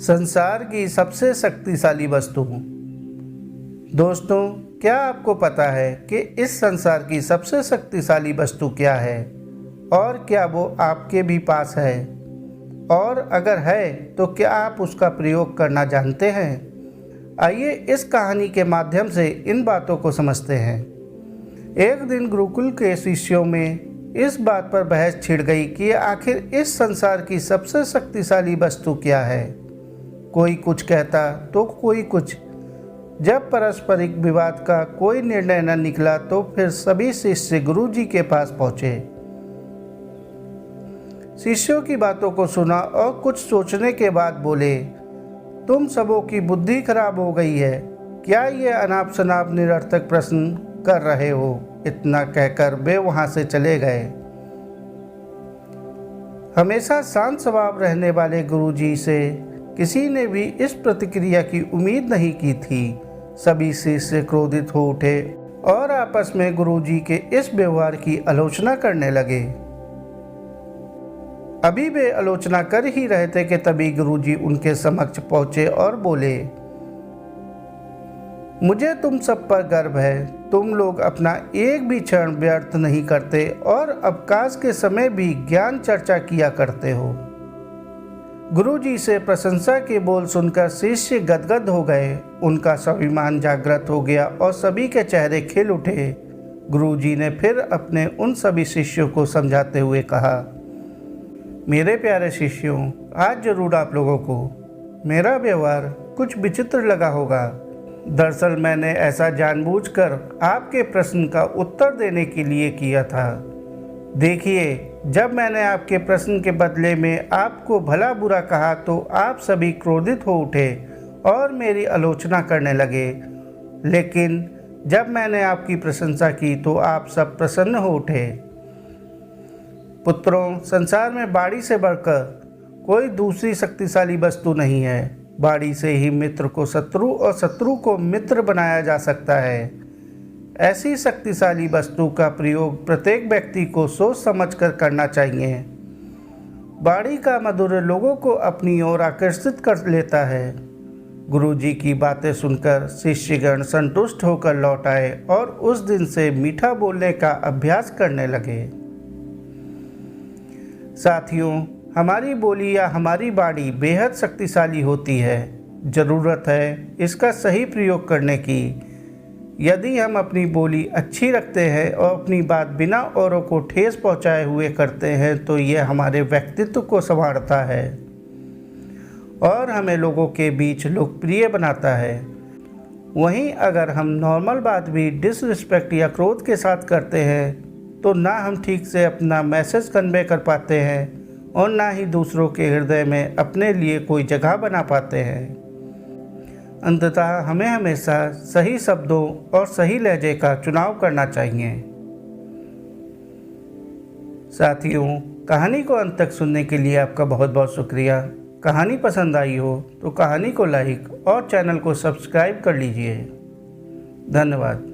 संसार की सबसे शक्तिशाली वस्तु। दोस्तों, क्या आपको पता है कि इस संसार की सबसे शक्तिशाली वस्तु क्या है और क्या वो आपके भी पास है? और अगर है तो क्या आप उसका प्रयोग करना जानते हैं? आइए इस कहानी के माध्यम से इन बातों को समझते हैं। एक दिन गुरुकुल के शिष्यों में इस बात पर बहस छिड़ गई कि आखिर इस संसार की सबसे शक्तिशाली वस्तु क्या है। कोई कुछ कहता तो कोई कुछ। जब पारस्परिक विवाद का कोई निर्णय न निकला तो फिर सभी शिष्य गुरुजी के पास पहुंचे। शिष्यों की बातों को सुना और कुछ सोचने के बाद बोले, तुम सबों की बुद्धि खराब हो गई है। क्या ये अनाप शनाप निरर्थक प्रश्न कर रहे हो? इतना कहकर वे वहां से चले गए। हमेशा शांत स्वभाव रहने वाले गुरुजी से किसी ने भी इस प्रतिक्रिया की उम्मीद नहीं की थी। सभी शिष्य क्रोधित हो उठे और आपस में गुरुजी के इस व्यवहार की आलोचना करने लगे। अभी वे आलोचना कर ही रहे थे कि तभी गुरुजी उनके समक्ष पहुंचे और बोले, मुझे तुम सब पर गर्व है। तुम लोग अपना एक भी क्षण व्यर्थ नहीं करते और अवकाश के समय भी ज्ञान चर्चा किया करते हो। गुरुजी से प्रशंसा के बोल सुनकर शिष्य गदगद हो गए। उनका स्वाभिमान जागृत हो गया और सभी के चेहरे खिल उठे। गुरुजी ने फिर अपने उन सभी शिष्यों को समझाते हुए कहा, मेरे प्यारे शिष्यों, आज जरूर आप लोगों को मेरा व्यवहार कुछ विचित्र लगा होगा। दरअसल मैंने ऐसा जानबूझकर आपके प्रश्न का उत्तर देने के लिए किया था। देखिए, जब मैंने आपके प्रश्न के बदले में आपको भला बुरा कहा तो आप सभी क्रोधित हो उठे और मेरी आलोचना करने लगे। लेकिन जब मैंने आपकी प्रशंसा की तो आप सब प्रसन्न हो उठे। पुत्रों, संसार में बाड़ी से बढ़कर कोई दूसरी शक्तिशाली वस्तु नहीं है। बाड़ी से ही मित्र को शत्रु और शत्रु को मित्र बनाया जा सकता है। ऐसी शक्तिशाली वस्तु का प्रयोग प्रत्येक व्यक्ति को सोच समझकर करना चाहिए। बाड़ी का मधुर लोगों को अपनी ओर आकर्षित कर लेता है। गुरुजी की बातें सुनकर शिष्यगण संतुष्ट होकर लौट आए और उस दिन से मीठा बोलने का अभ्यास करने लगे। साथियों, हमारी बोली या हमारी बाड़ी बेहद शक्तिशाली होती है। ज़रूरत है इसका सही प्रयोग करने की। यदि हम अपनी बोली अच्छी रखते हैं और अपनी बात बिना औरों को ठेस पहुंचाए हुए करते हैं तो ये हमारे व्यक्तित्व को संवारता है और हमें लोगों के बीच लोकप्रिय बनाता है। वहीं अगर हम नॉर्मल बात भी डिसरिस्पेक्ट या क्रोध के साथ करते हैं तो ना हम ठीक से अपना मैसेज कन्वे कर पाते हैं और ना ही दूसरों के हृदय में अपने लिए कोई जगह बना पाते हैं। अंततः हमें हमेशा सही शब्दों और सही लहजे का चुनाव करना चाहिए। साथियों, कहानी को अंत तक सुनने के लिए आपका बहुत बहुत शुक्रिया। कहानी पसंद आई हो तो कहानी को लाइक और चैनल को सब्सक्राइब कर लीजिए। धन्यवाद।